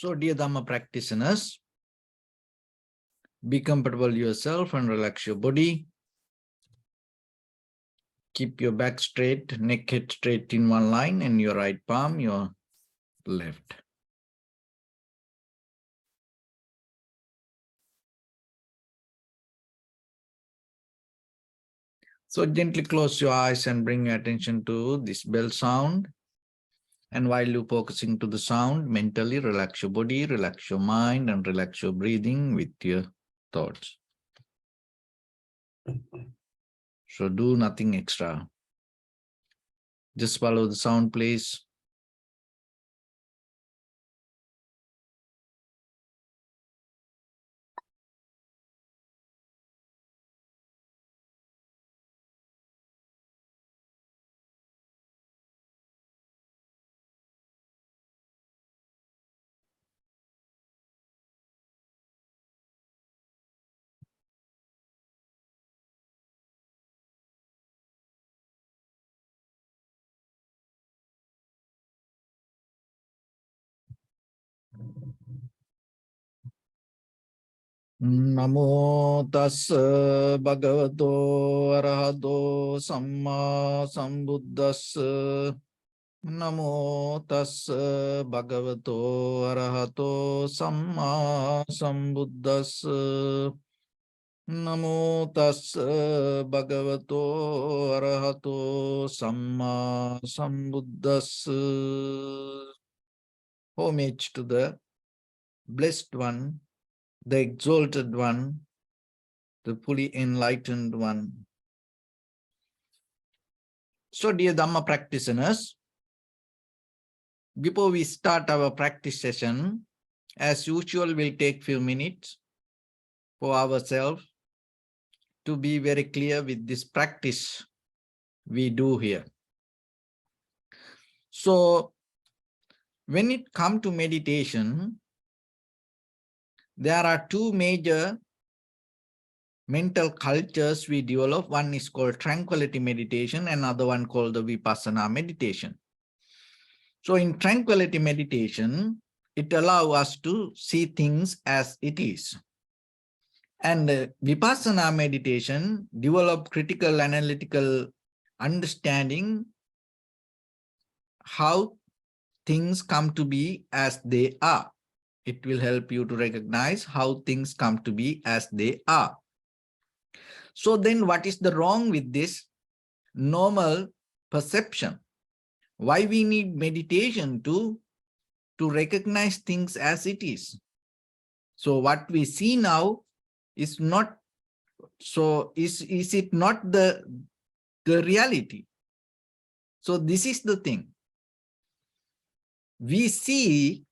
So, dear Dharma practitioners, be comfortable yourself and relax your body. Keep your back straight, neck head straight in one line, and your right palm, your left. So gently close your eyes and bring your attention to this bell sound. And while you're focusing to the sound, mentally relax your body, relax your mind, and relax your breathing with your thoughts. So do nothing extra. Just follow the sound, please. Namo tassa bhagavato arahato samma sambuddhassa. Namo tassa bhagavato arahato samma sambuddhassa. Namo tassa bhagavato arahato samma sambuddhassa. Homage to the blessed one, the exalted one, the fully enlightened one. So, dear Dhamma practitioners, before we start our practice session, as usual, we'll take few minutes for ourselves to be very clear with this practice we do here. So, when it comes to meditation, there are two major mental cultures we develop. One is called tranquility meditation, and another one called the vipassana meditation. So in tranquility meditation, it allows us to see things as it is. And vipassana meditation develop critical analytical understanding how things come to be as they are. It will help you to recognize how things come to be as they are. So then what is the wrong with this normal perception? Why we need meditation to recognize things as it is? So what we see now is not, so is it not the reality? So this is the thing. We see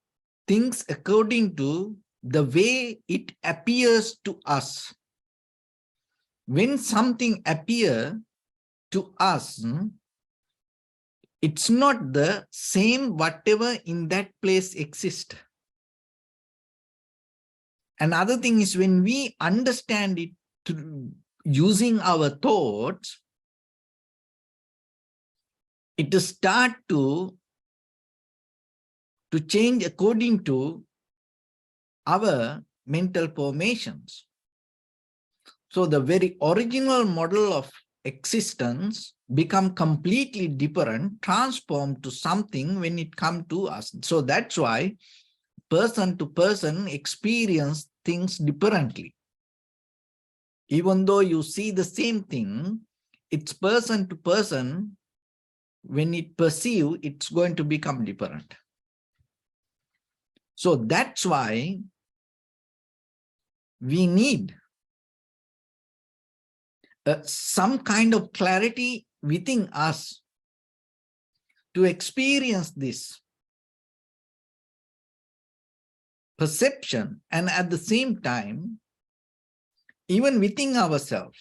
things according to the way it appears to us. When something appears to us, it's not the same whatever in that place exists. Another thing is when we understand it through using our thoughts, it start to change according to our mental formations. So the very original model of existence become completely different, transformed to something when it comes to us. So that's why person to person experience things differently. Even though you see the same thing, it's person to person, when it perceive, it's going to become different. So that's why we need some kind of clarity within us to experience this perception, and at the same time, even within ourselves,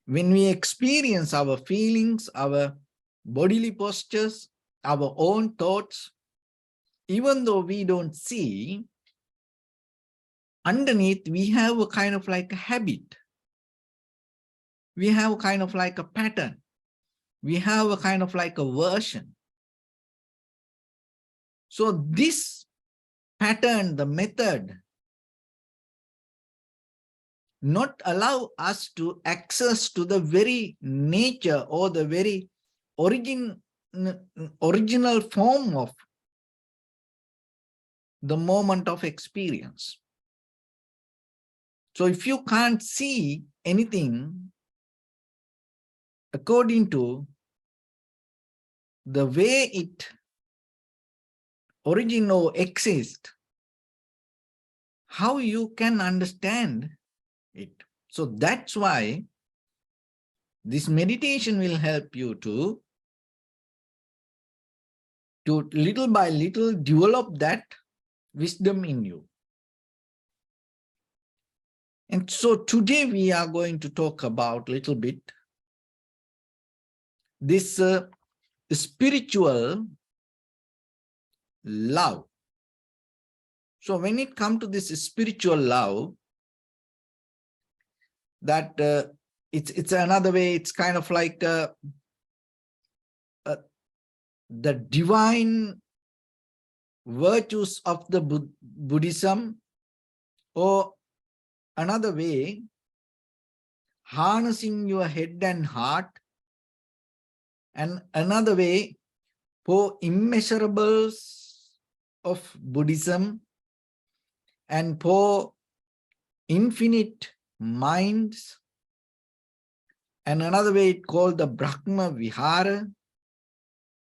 when we experience our feelings, our bodily postures, our own thoughts, even though we don't see, underneath we have a kind of like a habit. We have kind of like a pattern. We have a kind of like a version. So this pattern, the method, not allow us to access to the very nature or the very original form of the moment of experience. So if you can't see anything according to the way it origin or exist, how you can understand it? So that's why this meditation will help you to little by little develop that wisdom in you. And so today we are going to talk about a little bit this spiritual love. So when it comes to this spiritual love, that it's another way, it's kind of like the divine virtues of the Buddhism, or another way, harnessing your head and heart, and another way, for immeasurables of Buddhism, and for infinite minds, and another way it called the Brahma Vihara.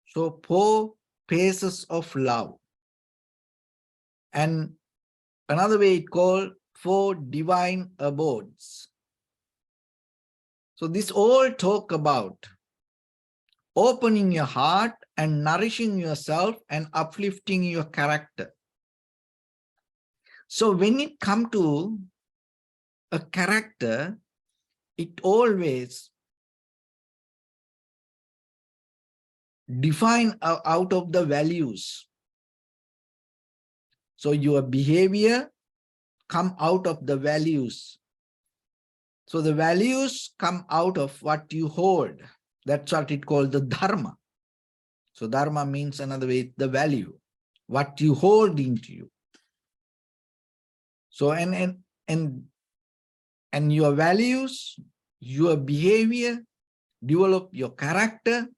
So 4 phases of love, and another way it called 4 divine abodes. So this all talk about opening your heart and nourishing yourself and uplifting your character. So when it comes to a character, it always define out of the values. So your behavior come out of the values. So the values come out of what you hold. That's what it called the Dharma. So Dharma means another way, the value, what you hold into you. So and your values, your behavior, develop your character,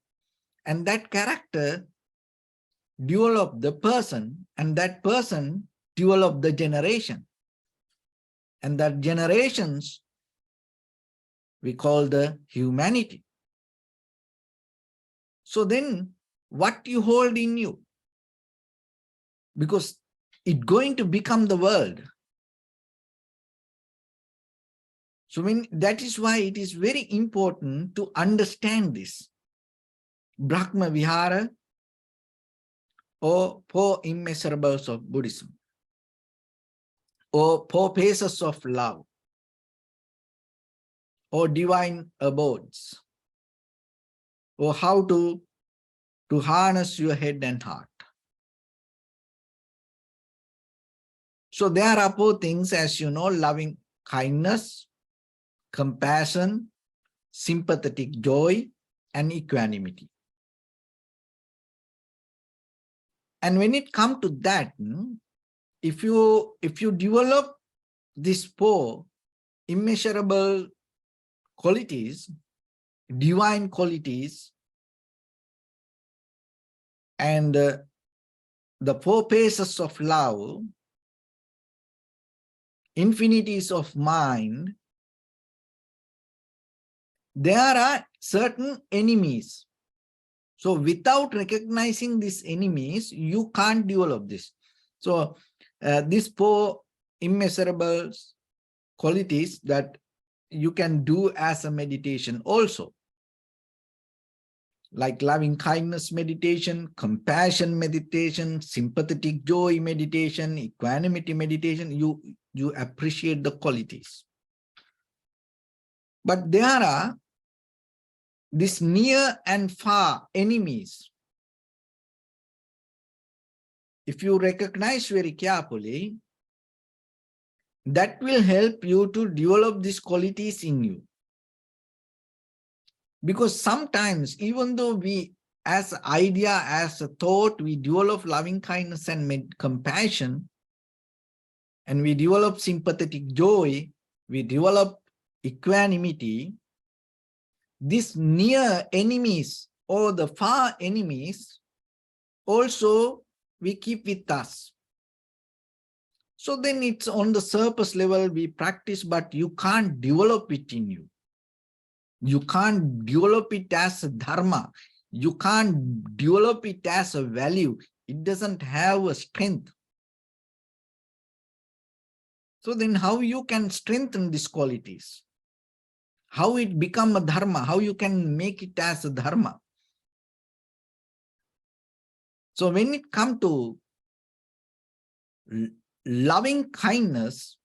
and that character develop the person, and that person develop the generation. And that generations we call the humanity. So then what you hold in you, because it's going to become the world. So that is why it is very important to understand this. Brahma Vihara, or 4 immeasurables of Buddhism, or 4 phases of love, or divine abodes, or how to harness your head and heart. So there are 4 things, as you know: loving kindness, compassion, sympathetic joy, and equanimity. And when it comes to that, if you develop these 4 immeasurable qualities, divine qualities, and the 4 phases of love, infinities of mind, there are certain enemies. So without recognizing these enemies, you can't develop this. So these 4 immeasurable qualities that you can do as a meditation also, like loving kindness meditation, compassion meditation, sympathetic joy meditation, equanimity meditation. You appreciate the qualities. But there are these near and far enemies. If you recognize very carefully, that will help you to develop these qualities in you. Because sometimes, even though we as idea, as a thought, we develop loving kindness and compassion, and we develop sympathetic joy, we develop equanimity. These near enemies or the far enemies also we keep with us. So then it's on the surface level we practice, but you can't develop it in you. You can't develop it as a dharma. You can't develop it as a value. It doesn't have a strength. So then how you can strengthen these qualities? How it become a dharma? How you can make it as a dharma? So when it comes to loving kindness,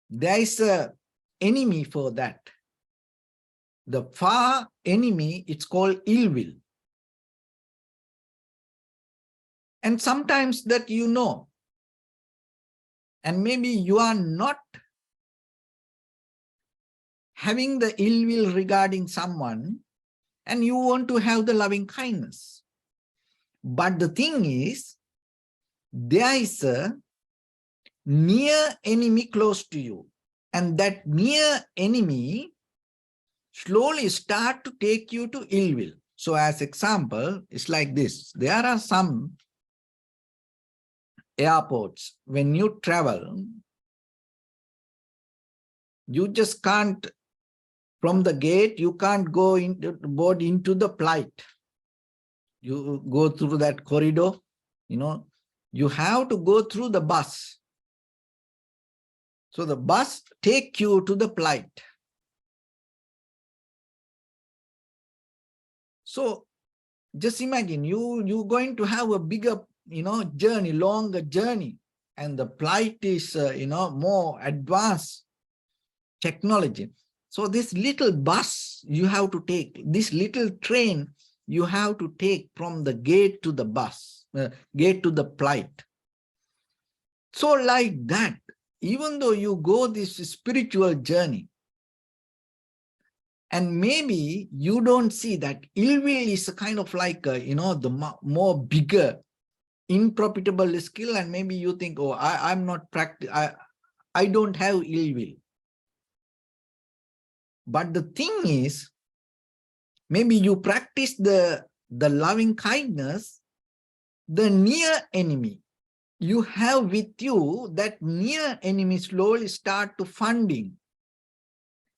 there is a enemy for that. The far enemy, it's called ill will. And sometimes that you know, and maybe you are not having the ill will regarding someone, and you want to have the loving kindness. But the thing is, there is a near enemy close to you, and that near enemy slowly start to take you to ill will. So as example, it's like this. There are some airports, when you travel, you just can't, from the gate, you can't go board into the flight. You go through that corridor, you have to go through the bus. So the bus take you to the flight. So just imagine you're going to have a bigger, journey, longer journey, and the flight is, more advanced technology. So this little bus you have to take, this little train you have to take from the gate to the bus, gate to the flight. So like that, even though you go this spiritual journey, and maybe you don't see that ill will is a kind of like, the more bigger, unprofitable skill, and maybe you think, oh, I'm not I don't have ill will. But the thing is, maybe you practice the loving kindness, the near enemy you have with you, that near enemy slowly start to funding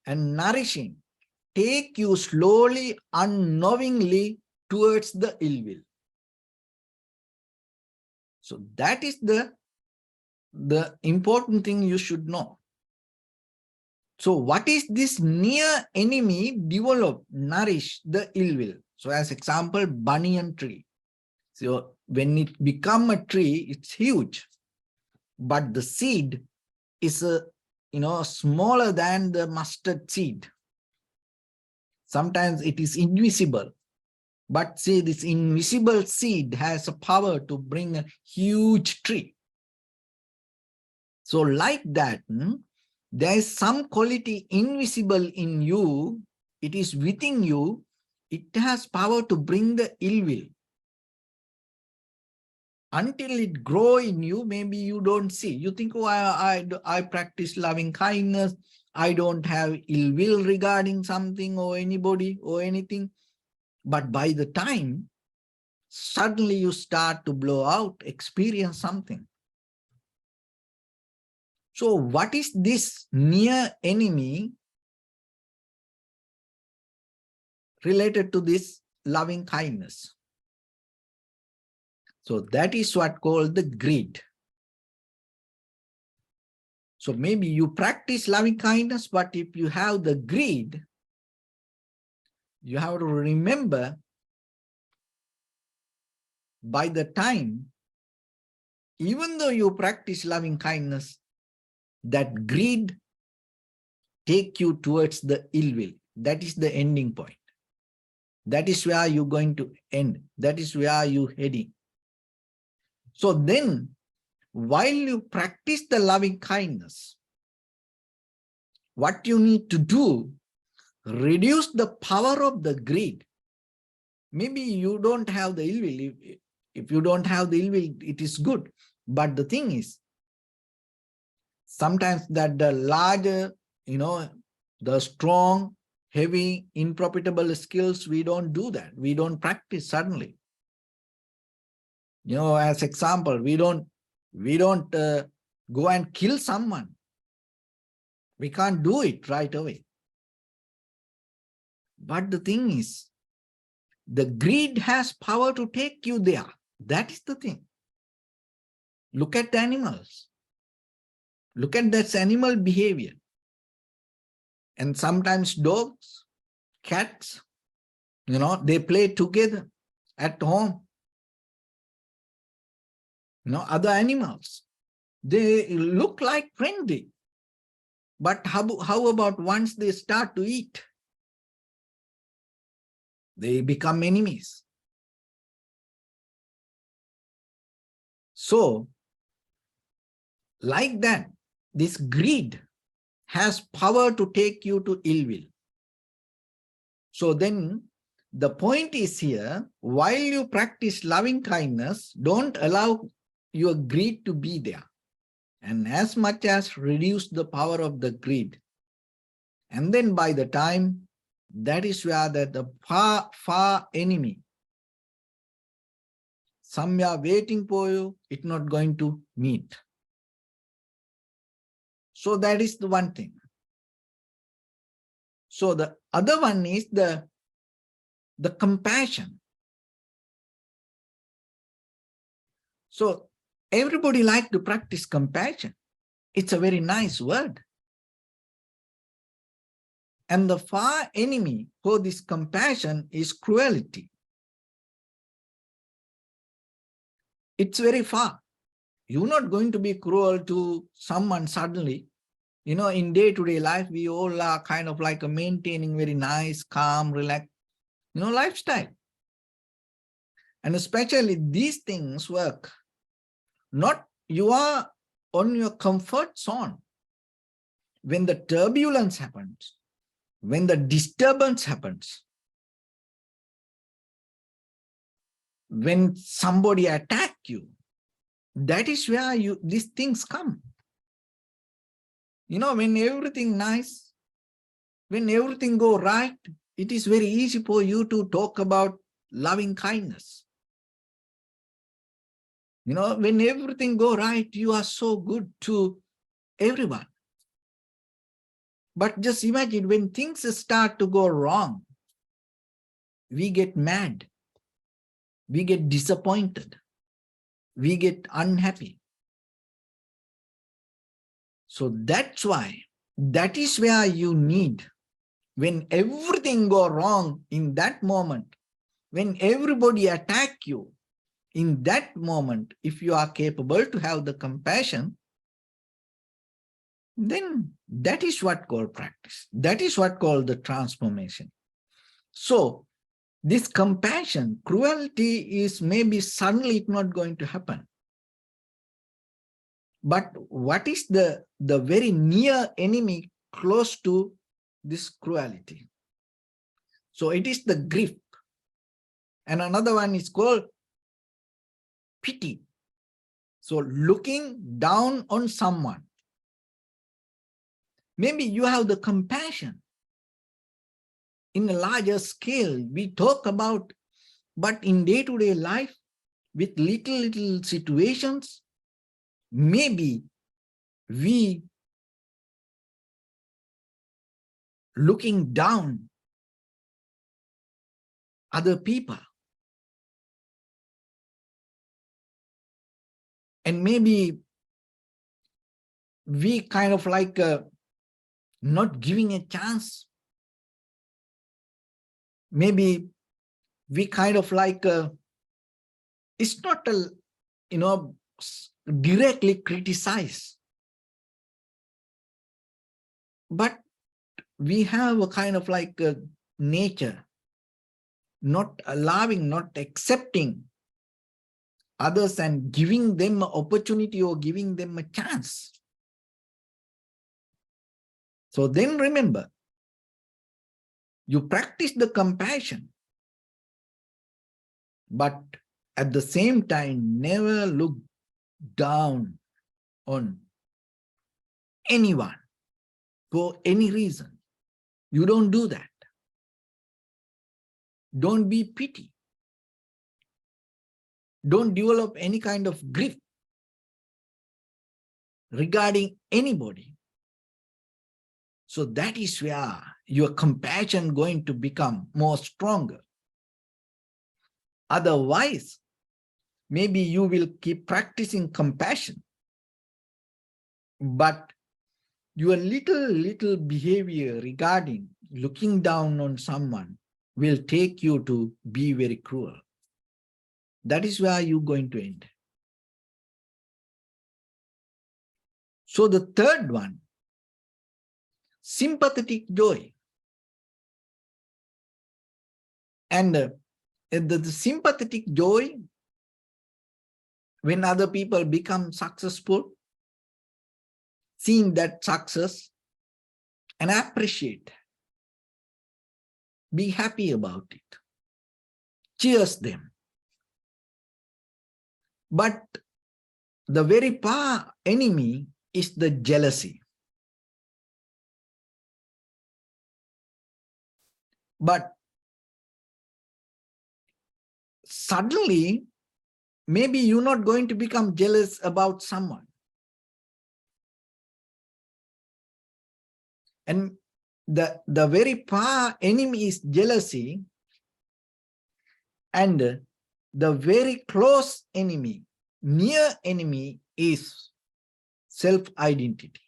and nourishing, take you slowly, unknowingly towards the ill will. So that is the important thing you should know. So what is this near enemy develop, nourish the ill will? So as example, banyan tree. So when it become a tree, it's huge, but the seed is smaller than the mustard seed. Sometimes it is invisible, but see, this invisible seed has a power to bring a huge tree. So like that, there is some quality invisible in you, it is within you, it has power to bring the ill will. Until it grow in you, maybe you don't see. You think, oh, I practice loving kindness, I don't have ill will regarding something or anybody or anything. But by the time, suddenly you start to blow out, experience something. So what is this near enemy related to this loving kindness? So that is what called the greed. So maybe you practice loving kindness, but if you have the greed, you have to remember, by the time, even though you practice loving kindness, that greed take you towards the ill will. That is the ending point. That is where you're going to end. That is where you're heading. So then, while you practice the loving kindness, what you need to do, reduce the power of the greed. Maybe you don't have the ill will. If you don't have the ill will, it is good. But the thing is, sometimes that the larger, the strong, heavy, unprofitable skills, we don't do that. We don't practice suddenly. As example, we don't go and kill someone. We can't do it right away. But the thing is, the greed has power to take you there. That is the thing. Look at the animals. Look at that animal behavior. And sometimes dogs, cats, they play together at home. Other animals, they look like friendly. But how about once they start to eat? They become enemies. So, like that, this greed has power to take you to ill will. So then the point is here, while you practice loving kindness, don't allow your greed to be there. And as much as reduce the power of the greed. And then by the time, that is where the far enemy, somewhere waiting for you, it's not going to meet. So that is the one thing. So the other one is the compassion. So everybody likes to practice compassion. It's a very nice word. And the far enemy for this compassion is cruelty. It's very far. You're not going to be cruel to someone suddenly. In day-to-day life, we all are kind of like maintaining very nice, calm, relaxed, lifestyle. And especially these things work. Not you are on your comfort zone. When the turbulence happens, when the disturbance happens, when somebody attack you, that is where these things come. When everything nice, when everything go right, it is very easy for you to talk about loving kindness. When everything go right, you are so good to everyone. But just imagine when things start to go wrong, we get mad, we get disappointed, we get unhappy. So that's why, that is where you need, when everything go wrong in that moment, when everybody attack you, in that moment, if you are capable to have the compassion, then that is what called practice. That is what called the transformation. So this compassion, cruelty is maybe suddenly it's not going to happen. But what is the very near enemy close to this cruelty? So it is the grief. And another one is called pity. So looking down on someone. Maybe you have the compassion. In a larger scale, we talk about, but in day-to-day life, with little situations, maybe we looking down other people. And maybe we kind of like not giving a chance. Maybe we kind of like, it's not a, directly criticize. But we have a kind of like a nature, not allowing, not accepting others and giving them an opportunity or giving them a chance. So then remember, you practice the compassion. but at the same time, never look down on anyone for any reason. You don't do that. Don't be pity. Don't develop any kind of grief regarding anybody. So that is where your compassion going to become more stronger. Otherwise, maybe you will keep practicing compassion, but your little behavior regarding looking down on someone will take you to be very cruel. That is where you're going to end. So the third one, sympathetic joy. And the sympathetic joy, when other people become successful, seeing that success and appreciate, be happy about it, cheers them. But the very far enemy is the jealousy. But suddenly, maybe you're not going to become jealous about someone. And the very far enemy is jealousy, and the very close enemy, near enemy, is self-identity.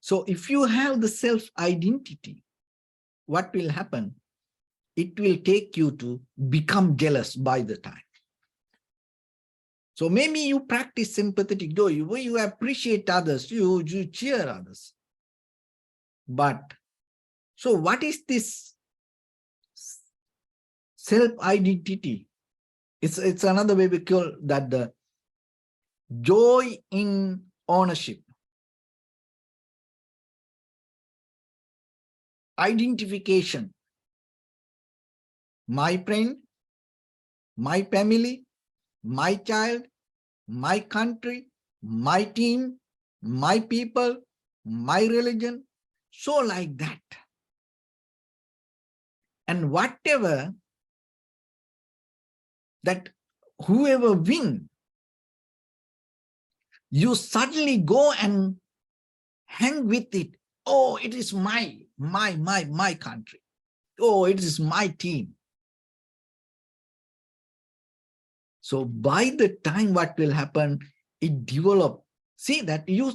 So if you have the self-identity, what will happen? It will take you to become jealous by the time. So maybe you practice sympathetic joy, you appreciate others, you cheer others. But, so what is this self-identity? It's another way we call that the joy in ownership. Identification. My friend, my family, my child, my country, my team, my people, my religion, so like that. And whatever that whoever win, you suddenly go and hang with it. Oh, it is my country. Oh, it is my team. So by the time what will happen, it develop. See that you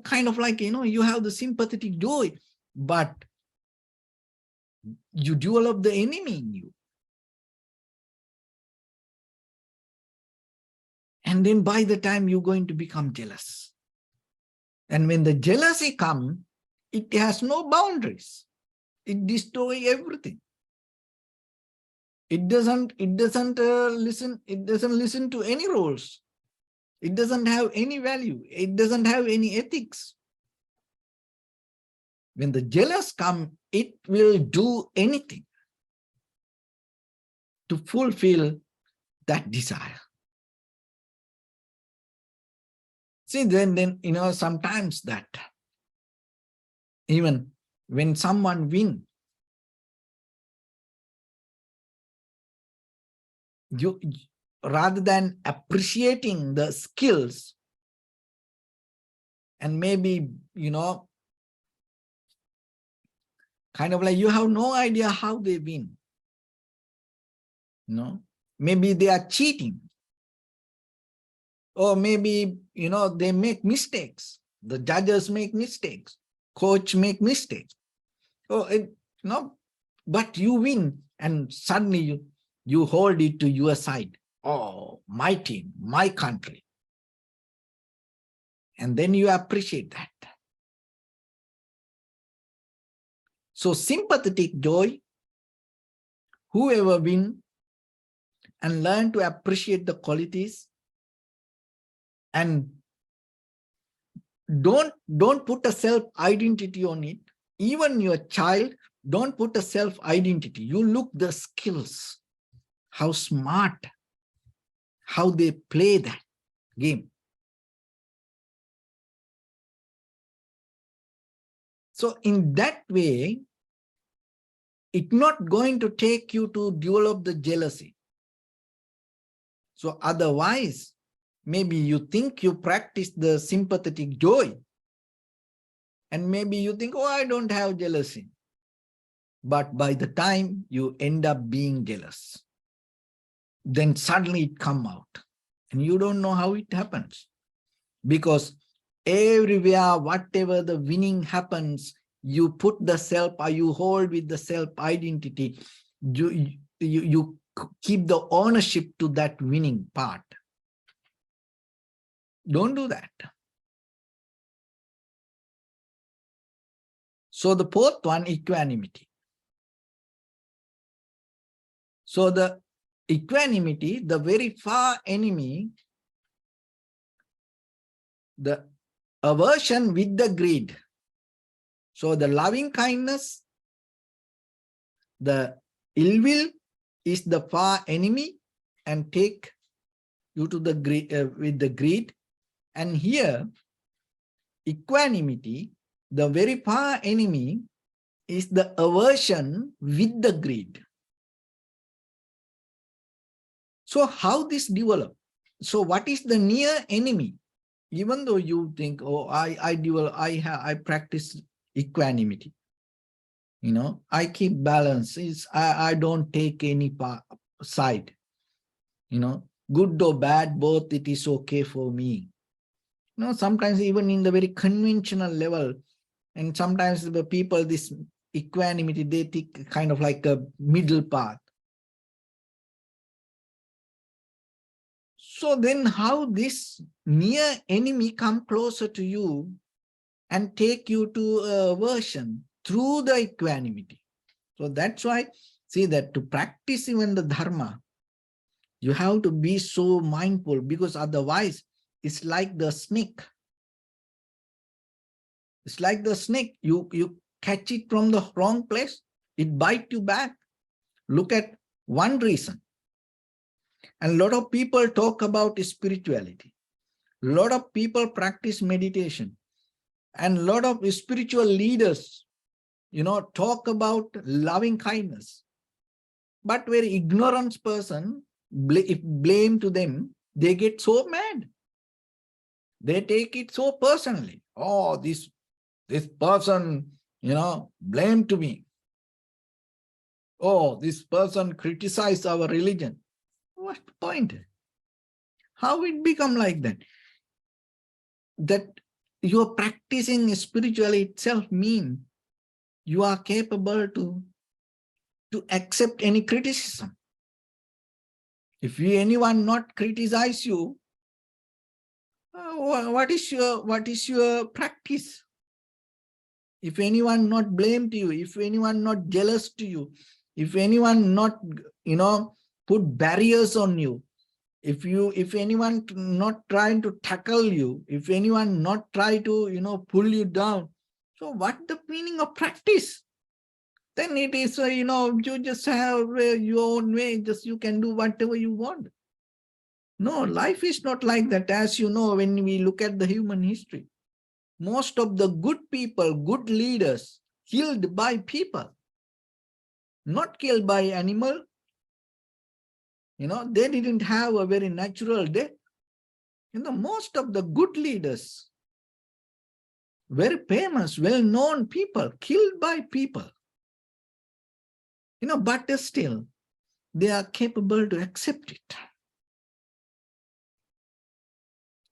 kind of like, you have the sympathetic joy, but you develop the enemy in you. And then by the time you're going to become jealous. And when the jealousy comes, it has no boundaries. It destroys everything. It doesn't listen to any rules. It doesn't have any value. It doesn't have any ethics. When the jealous come, it will do anything to fulfill that desire. See, then sometimes that even when someone wins, you rather than appreciating the skills and maybe, kind of like you have no idea how they win. Maybe they are cheating. Or maybe, they make mistakes. The judges make mistakes. Coach make mistakes. But you win and suddenly you hold it to your side. Oh, my team, my country. And then you appreciate that. So sympathetic joy, whoever win and learn to appreciate the qualities, and don't put a self-identity on it. Even your child, Don't put a self-identity. You look the skills, how smart, how they play that game. So in that way, it's not going to take you to develop the jealousy. So otherwise, maybe you think you practice the sympathetic joy, and maybe you think, oh, I don't have jealousy. But by the time you end up being jealous, then suddenly it comes out. And you don't know how it happens. Because everywhere, whatever the winning happens, you put the self, or you hold with the self-identity. You keep the ownership to that winning part. Don't do that. So the fourth one, equanimity. So the equanimity, the very far enemy, the aversion with the greed. So the loving kindness, the ill will is the far enemy and take you to the greed, with the greed. And here, equanimity, the very far enemy is the aversion with the greed. So how this develop? So what is the near enemy? Even though you think, oh, I practice equanimity, you know, I keep balance. I don't take any side, you know, good or bad, both it is okay for me. You know, sometimes even in the very conventional level, and sometimes the people, this equanimity, they take kind of like a middle path. So then how this near enemy come closer to you and take you to aversion through the equanimity? So that's why, see that to practice even the Dharma, you have to be so mindful, because otherwise it's like the snake. It's like the snake. You catch it from the wrong place, it bites you back. Look at one reason. And a lot of people talk about spirituality. A lot of people practice meditation. And a lot of spiritual leaders, you know, talk about loving kindness. But very ignorant person, if blame to them, they get so mad. They take it so personally. Oh, this person, you know, blamed to me. Oh, this person criticized our religion. What point? How it become like that? That you are practicing spiritually itself mean you are capable to accept any criticism. If anyone not criticize you, what is your practice? If anyone not blame to you, if anyone not jealous to you, if anyone not, you know, put barriers on you, if anyone not trying to tackle you, if anyone not try to, you know, pull you down, so what the meaning of practice? Then it is, you know, you just have your own way, just you can do whatever you want. No, life is not like that. As you know, when we look at the human history, most of the good people, good leaders, killed by people, not killed by animal. You know, they didn't have a very natural death. You know, most of the good leaders, very famous, well-known people, killed by people. You know, but still, they are capable to accept it.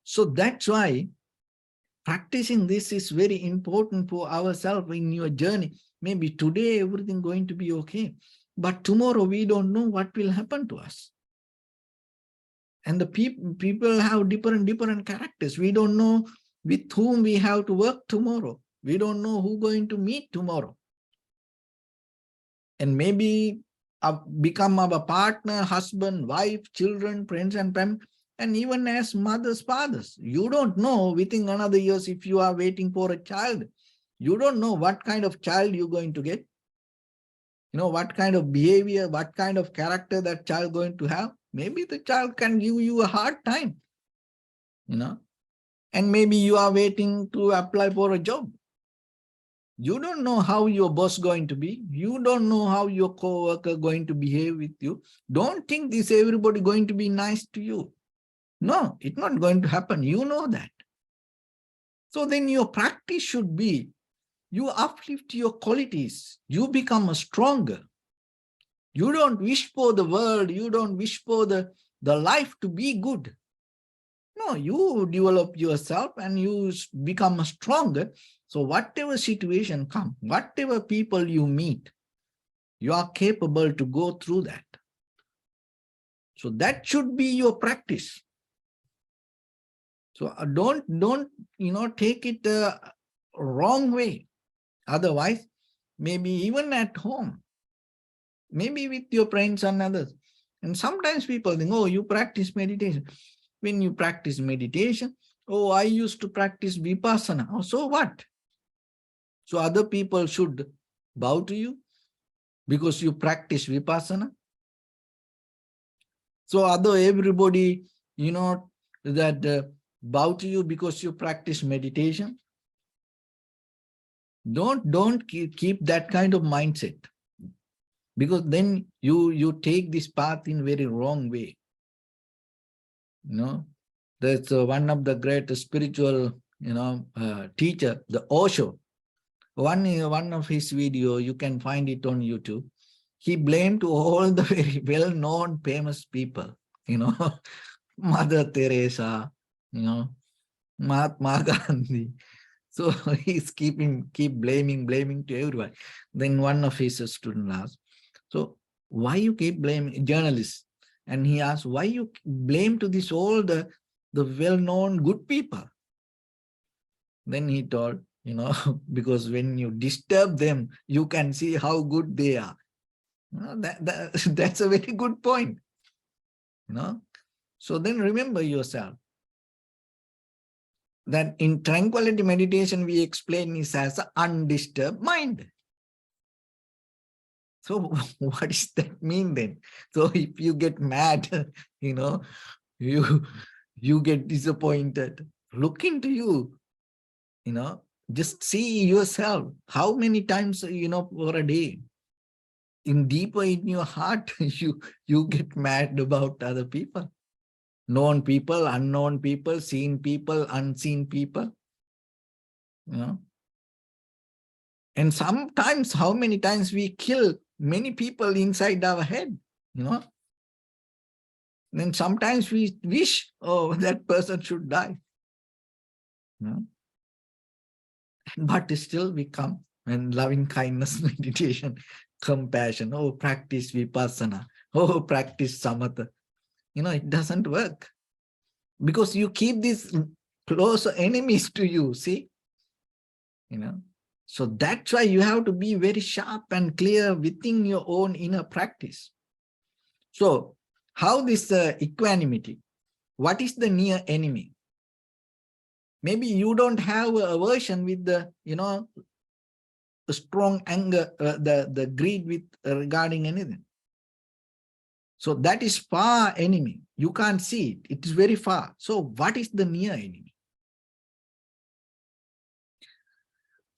So that's why practicing this is very important for ourselves in your journey. Maybe today everything going to be okay, but tomorrow we don't know what will happen to us. And the people have different characters. We don't know with whom we have to work tomorrow. We don't know who going to meet tomorrow. And maybe become our partner, husband, wife, children, friends and family, and even as mothers, fathers. You don't know within another years if you are waiting for a child. You don't know what kind of child you're going to get. what kind of behavior, what kind of character that child going to have. Maybe the child can give you a hard time, and maybe you are waiting to apply for a job. You don't know how your boss going to be. You don't know how your co-worker going to behave with you. Don't think this everybody going to be nice to you. No, it's not going to happen. You know that. So then your practice should be, you uplift your qualities. You become stronger. You don't wish for the world. You don't wish for the life to be good. No, you develop yourself and you become stronger. So whatever situation comes, whatever people you meet, you are capable to go through that. So that should be your practice. So don't take it wrong way. Otherwise, maybe even at home, maybe with your friends and others. And sometimes people think, oh, you practice meditation. When you practice meditation, oh, I used to practice vipassana. Oh, so what? So other people should bow to you because you practice vipassana. So everybody, that bow to you because you practice meditation. Don't keep that kind of mindset, because then you take this path in very wrong way. That's one of the great spiritual teacher, the Osho. One of his video, you can find it on YouTube. He blamed all the very well-known famous people, Mother Teresa, Mahatma Gandhi. So he's keep blaming to everyone. Then one of his students asked, so why you keep blaming journalists? And he asked, why you blame to this all the well-known good people? Then he told, because when you disturb them, you can see how good they are. That's a very good point. So then remember yourself that in tranquility meditation, we explain this as an undisturbed mind. So what does that mean then? So if you get mad, you get disappointed, look into you, just see yourself. How many times, for a day, deeper in your heart, you get mad about other people, known people, unknown people, seen people, unseen people, And sometimes, how many times we kill many people inside our head, Then sometimes we wish, oh, that person should die. But still we come and loving kindness meditation, compassion, oh, practice vipassana, oh, practice samatha. It doesn't work because you keep these close enemies to you, see? So that's why you have to be very sharp and clear within your own inner practice. So how this equanimity, what is the near enemy? Maybe you don't have a aversion with the, the strong anger, the greed with regarding anything. So that is far enemy. You can't see it. It is very far. So what is the near enemy?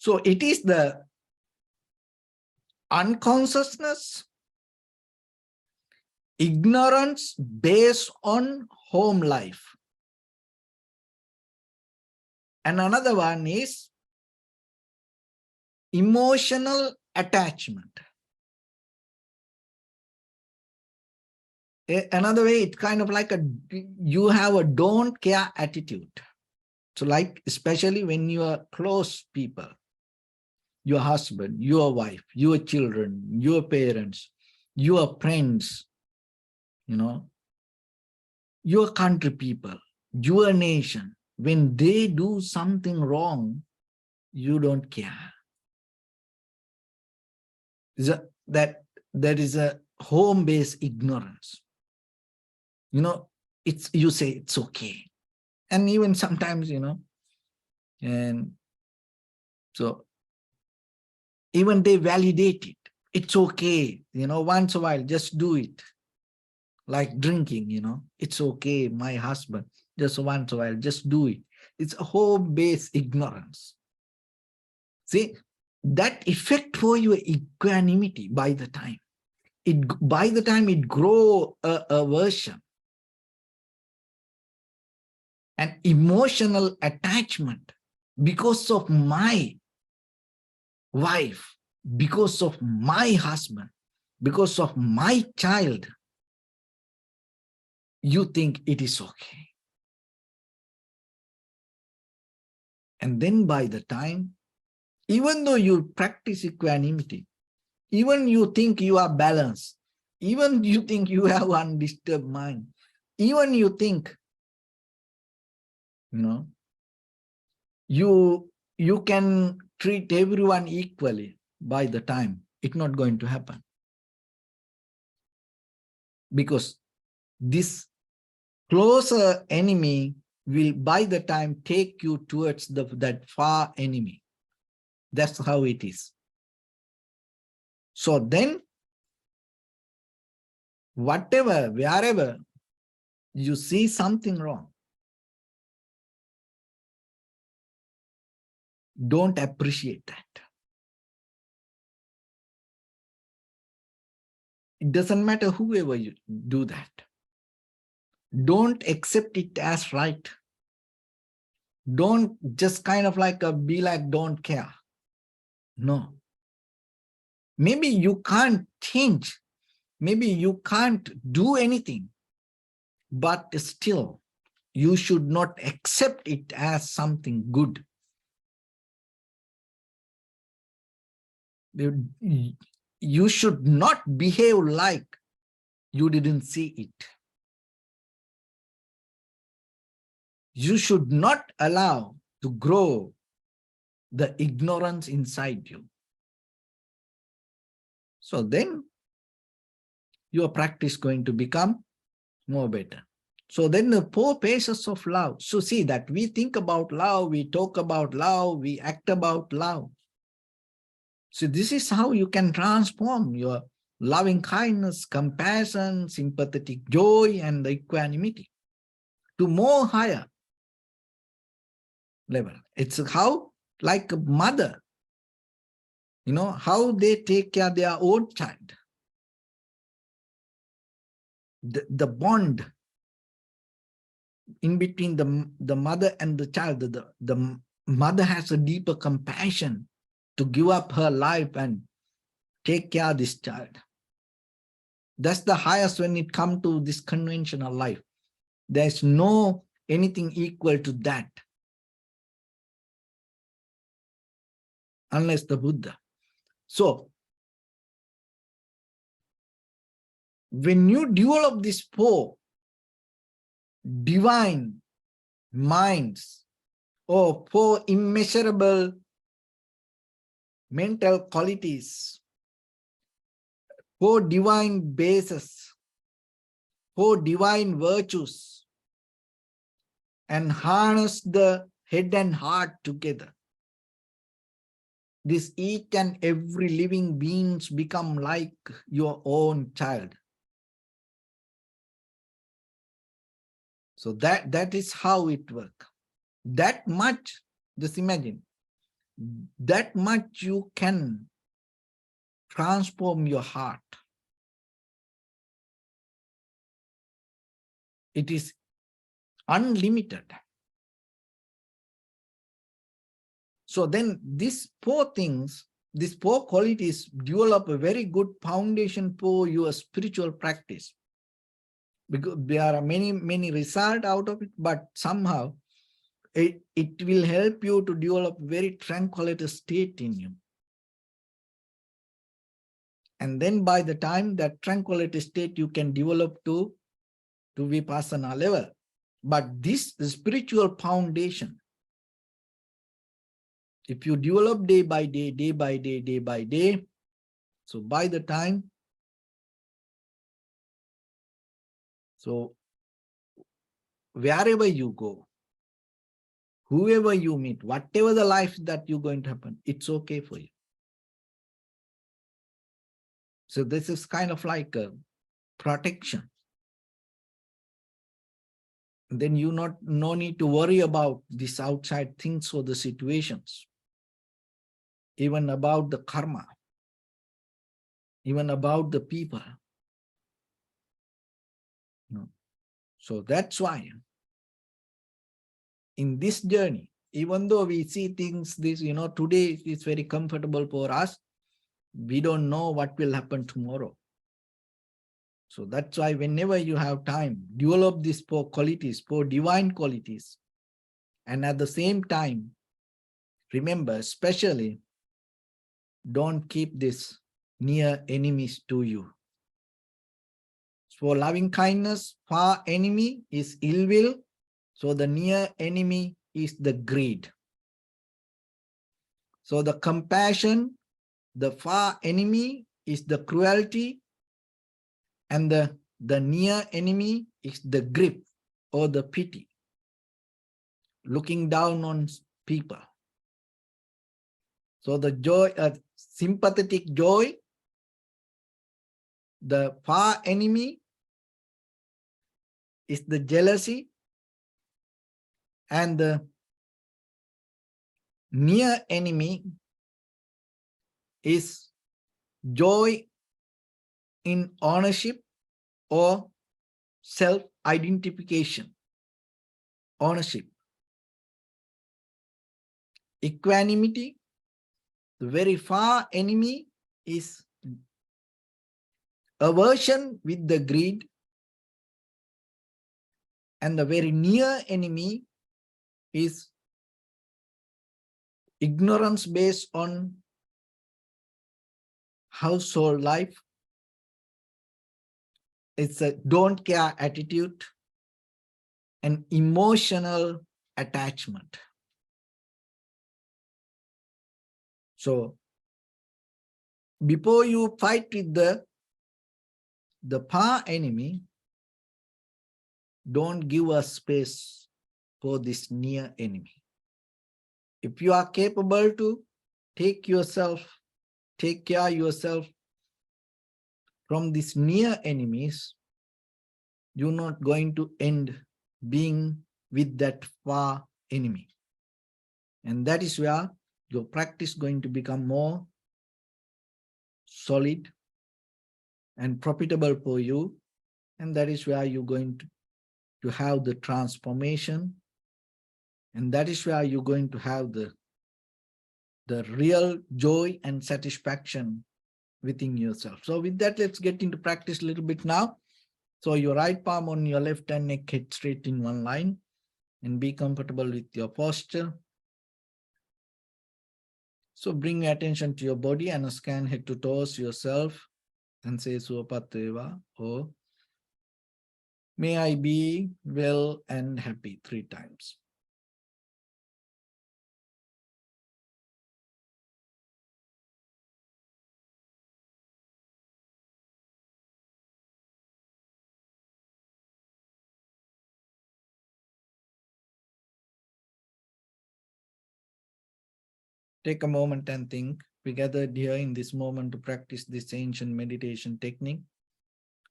So it is the unconsciousness, ignorance based on home life. And another one is emotional attachment. Another way, it's kind of like you have a don't care attitude. So like, especially when you are close people, your husband, your wife, your children, your parents, your friends, your country people, your nation, when they do something wrong, you don't care. That is a home-based ignorance. You say it's okay. And even sometimes, and so even they validate it. It's okay, once a while, just do it. Like drinking, it's okay, my husband, just once a while, just do it. It's a home-based ignorance. See, that effect for your equanimity by the time it grow a aversion and emotional attachment because of my wife, because of my husband, because of my child, you think it is okay. And then by the time, even though you practice equanimity, even you think you are balanced, even you think you have undisturbed mind, even you think, you can treat everyone equally, by the time, it's not going to happen. Because this closer enemy will by the time take you towards that far enemy. That's how it is. So then, whatever, wherever you see something wrong, don't appreciate that. It doesn't matter whoever you do that. Don't accept it as right. Don't just kind of like be like, don't care. No. Maybe you can't change. Maybe you can't do anything. But still, you should not accept it as something good. You should not behave like you didn't see it. You should not allow to grow the ignorance inside you. So then your practice is going to become more better. So then the 4 phases of love. So see that we think about love, we talk about love, we act about love. So this is how you can transform your loving kindness, compassion, sympathetic joy, and the equanimity to more higher level. It's how, like a mother, how they take care of their own child. The bond in between the mother and the child, the mother has a deeper compassion to give up her life and take care of this child. That's the highest when it comes to this conventional life. There's no anything equal to that, unless the Buddha. So when you develop these 4 divine minds or 4 immeasurable mental qualities, 4 divine bases, 4 divine virtues, and harness the head and heart together, this each and every living beings become like your own child. So that is how it works. That much, just imagine, that much you can transform your heart. It is unlimited. So then these 4 things, these 4 qualities develop a very good foundation for your spiritual practice. Because there are many results out of it, but somehow it will help you to develop very tranquility state in you. And then by the time that tranquility state you can develop to vipassana level. But this spiritual foundation, if you develop day by day, day by day, day by day, so by the time, so wherever you go, whoever you meet, whatever the life that you're going to happen, it's okay for you. So this is kind of like a protection. Then you no need to worry about these outside things or the situations, even about the karma, even about the people. No. So that's why in this journey, even though we see things, today is very comfortable for us, we don't know what will happen tomorrow. So that's why whenever you have time, develop these 4 qualities, 4 divine qualities. And at the same time, remember, especially, don't keep this near enemies to you. For loving kindness, far enemy is ill will. So the near enemy is the greed. So the compassion, the far enemy is the cruelty, and the near enemy is the grip or the pity, looking down on people. So the joy, sympathetic joy, the far enemy is the jealousy, and the near enemy is joy in ownership or self-identification. Ownership. Equanimity, the very far enemy is aversion with the greed, and the very near enemy is ignorance based on household life. It's a don't care attitude and emotional attachment. So before you fight with the far enemy, don't give a space for this near enemy. If you are capable to take care yourself from these near enemies, you're not going to end being with that far enemy. And that is where your practice is going to become more solid and profitable for you. And that is where you're going to have the transformation. And that is where you're going to have the real joy and satisfaction within yourself. So with that, let's get into practice a little bit now. So your right palm on your left hand, neck, head straight in one line, and be comfortable with your posture. So bring your attention to your body and scan head to toes yourself and say Suapateva, or may I be well and happy 3 times. Take a moment and think. We gathered here in this moment to practice this ancient meditation technique.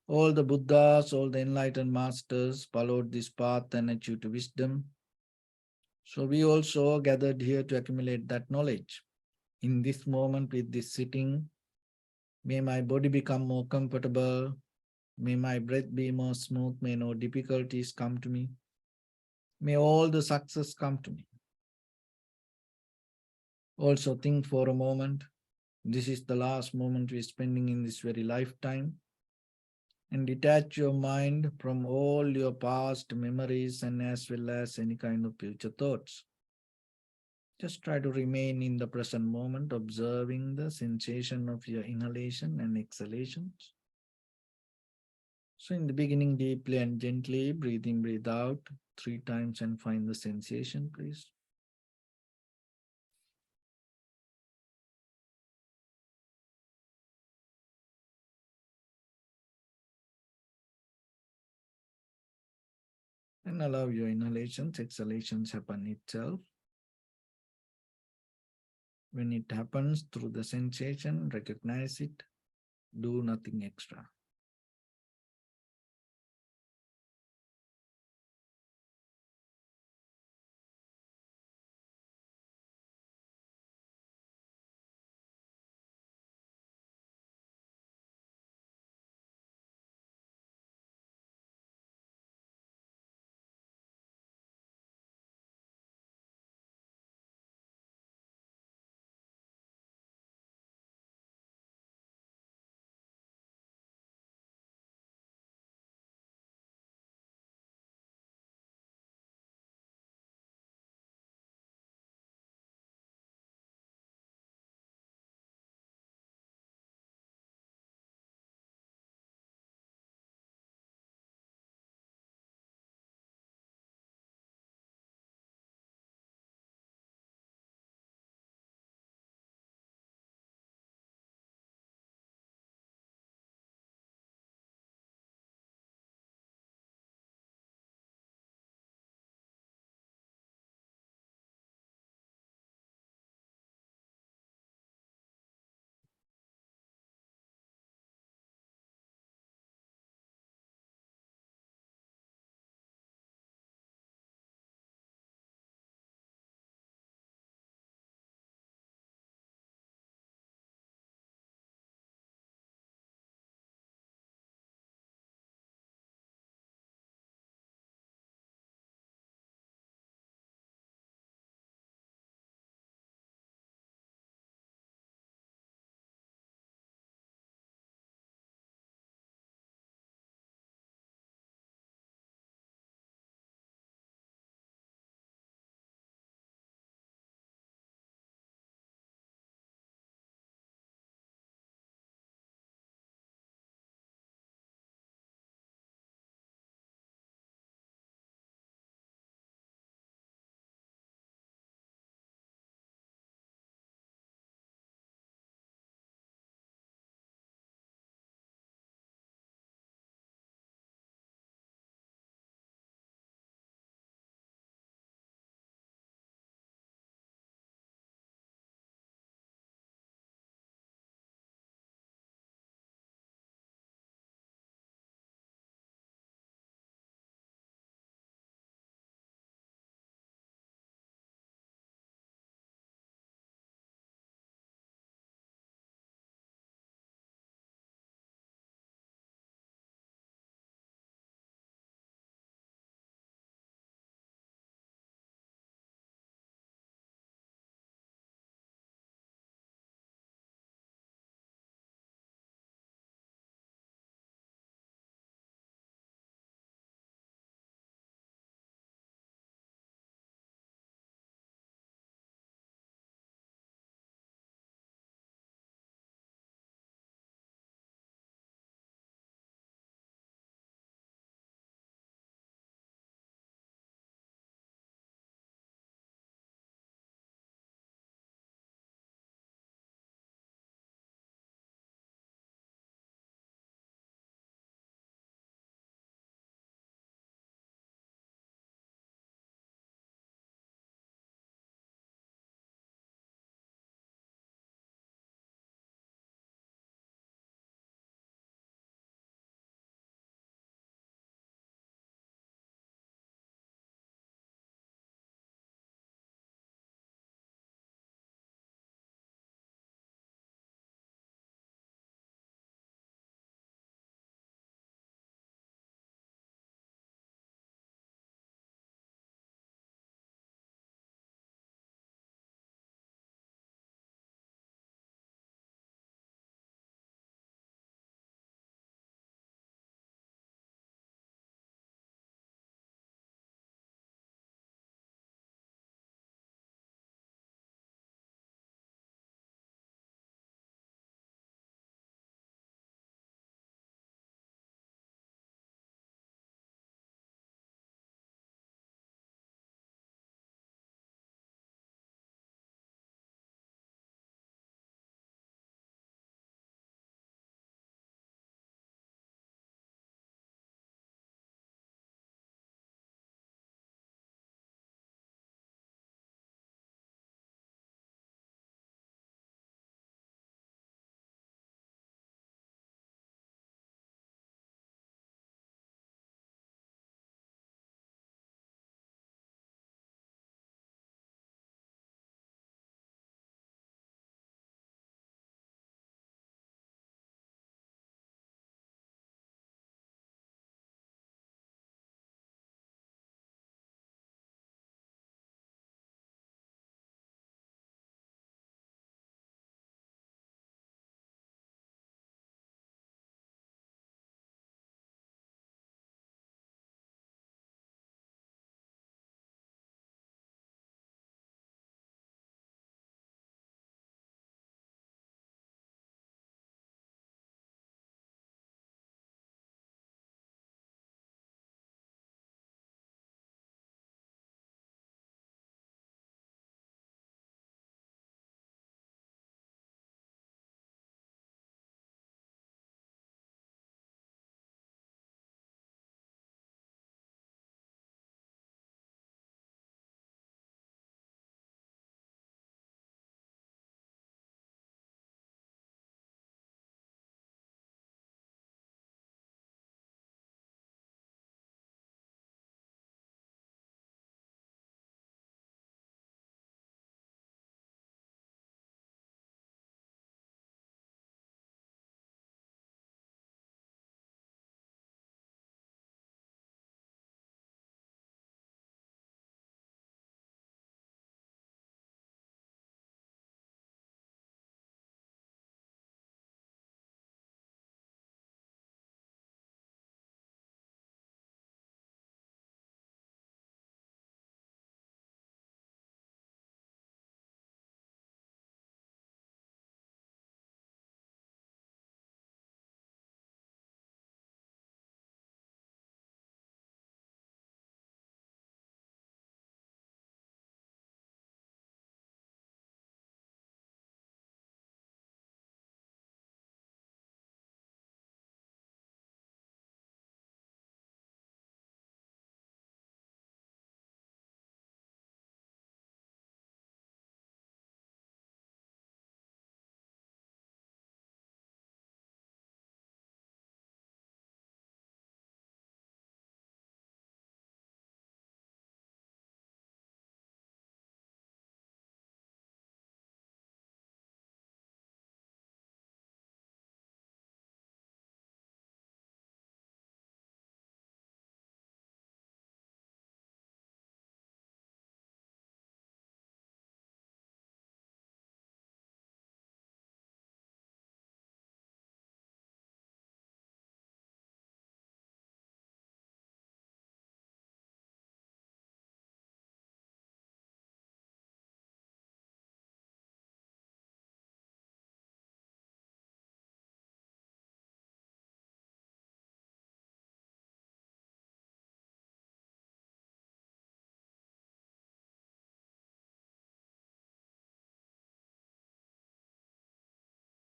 All the Buddhas, all the enlightened masters followed this path and achieved wisdom. So we also gathered here to accumulate that knowledge. In this moment with this sitting, may my body become more comfortable. May my breath be more smooth. May no difficulties come to me. May all the success come to me. Also think for a moment. This is the last moment we're spending in this very lifetime. And detach your mind from all your past memories and as well as any kind of future thoughts. Just try to remain in the present moment, observing the sensation of your inhalation and exhalations. So in the beginning, deeply and gently, breathe in, breathe out 3 times and find the sensation, please. And allow your inhalations, exhalations happen itself. When it happens through the sensation, recognize it Do nothing extra.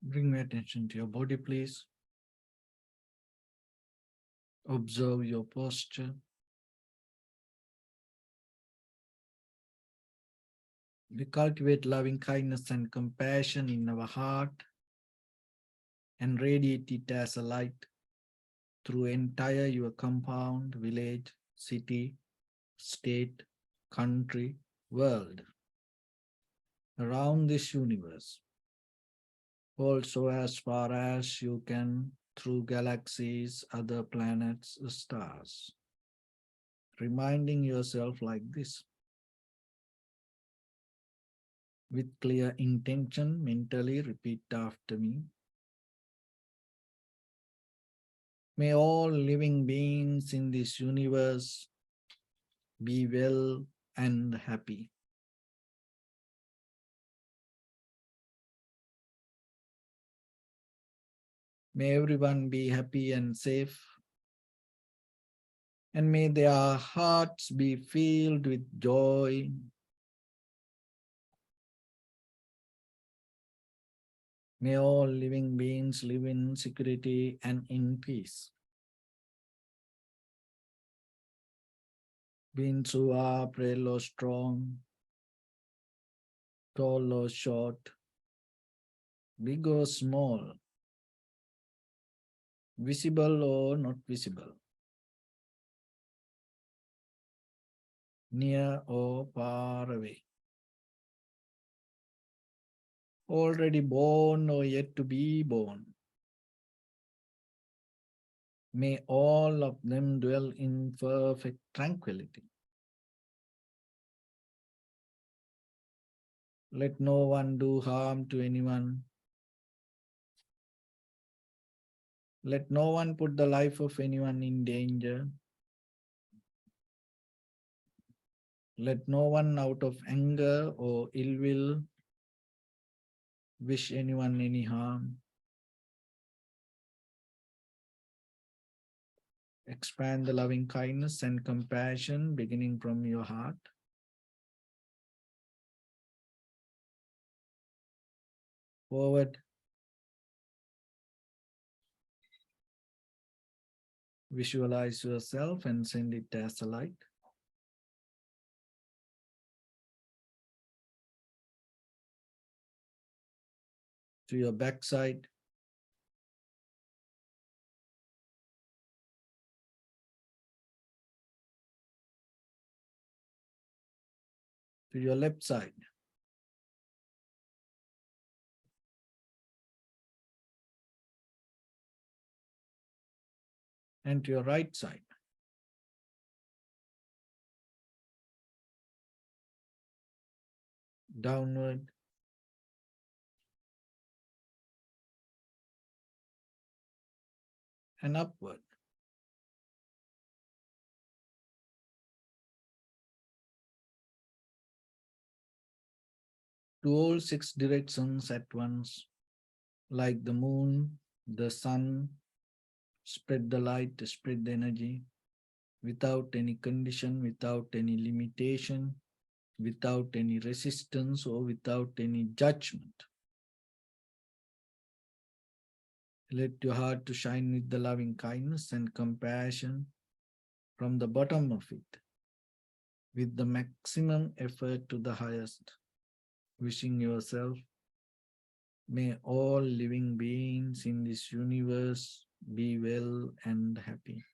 Bring my attention to your body, please. Observe your posture. We cultivate loving kindness and compassion in our heart and radiate it as a light through entire your compound, village, city, state, country, world, around this universe. Also as far as you can through galaxies, other planets, stars. Reminding yourself like this. With clear intention, mentally repeat after me. May all living beings in this universe be well and happy. May everyone be happy and safe. And may their hearts be filled with joy. May all living beings live in security and in peace. Beings who are frail or strong, tall or short, big or small, visible or not visible, near or far away, already born or yet to be born. May all of them dwell in perfect tranquility. Let no one do harm to anyone. Let no one put the life of anyone in danger. Let no one out of anger or ill will wish anyone any harm. Expand the loving kindness and compassion beginning from your heart. Forward. Visualize yourself and send it as a light. To your backside. To your left side. And to your right side. Downward. And upward. To all 6 directions at once, like the moon, the sun, spread the light, spread the energy, without any condition, without any limitation, without any resistance or without any judgment. Let your heart to shine with the loving kindness and compassion from the bottom of it, with the maximum effort to the highest, wishing yourself, may all living beings in this universe be well and happy.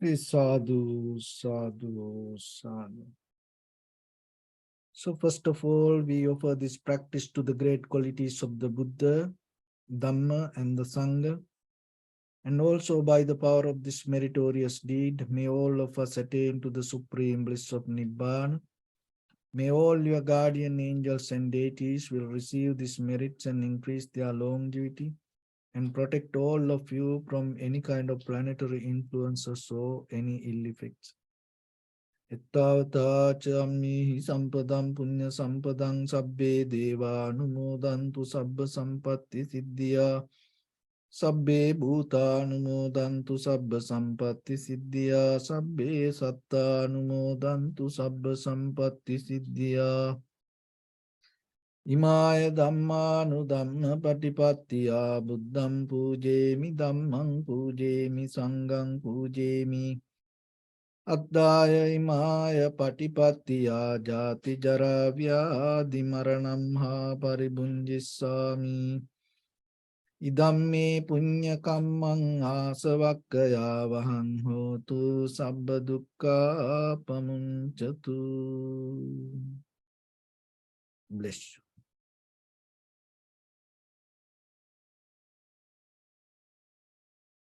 Sadhu, sadhu, sadhu. So first of all, we offer this practice to the great qualities of the Buddha, Dhamma and the Sangha. And also by the power of this meritorious deed, may all of us attain to the supreme bliss of Nibbana. May all your guardian angels and deities will receive these merits and increase their longevity and protect all of you from any kind of planetary influences or any ill effects. Ittavata chammihi sampadam punya sampadam sabbe deva anumodantu sabba sampatti siddhya sabbe bhuta anumodantu sabba sampatti siddhya sabbe satta anumodantu sabba sampatti siddhya Imaya dhammanu dhamma patipattiya buddham pujemi dhammam pujemi sangham pujemi Addaya imaya patipattiya jati jara vyadi maranam ha paribunjissami Idamme punya kammang asavakkaya vahang hotu sabba dukkha pamuncatu. Bless you.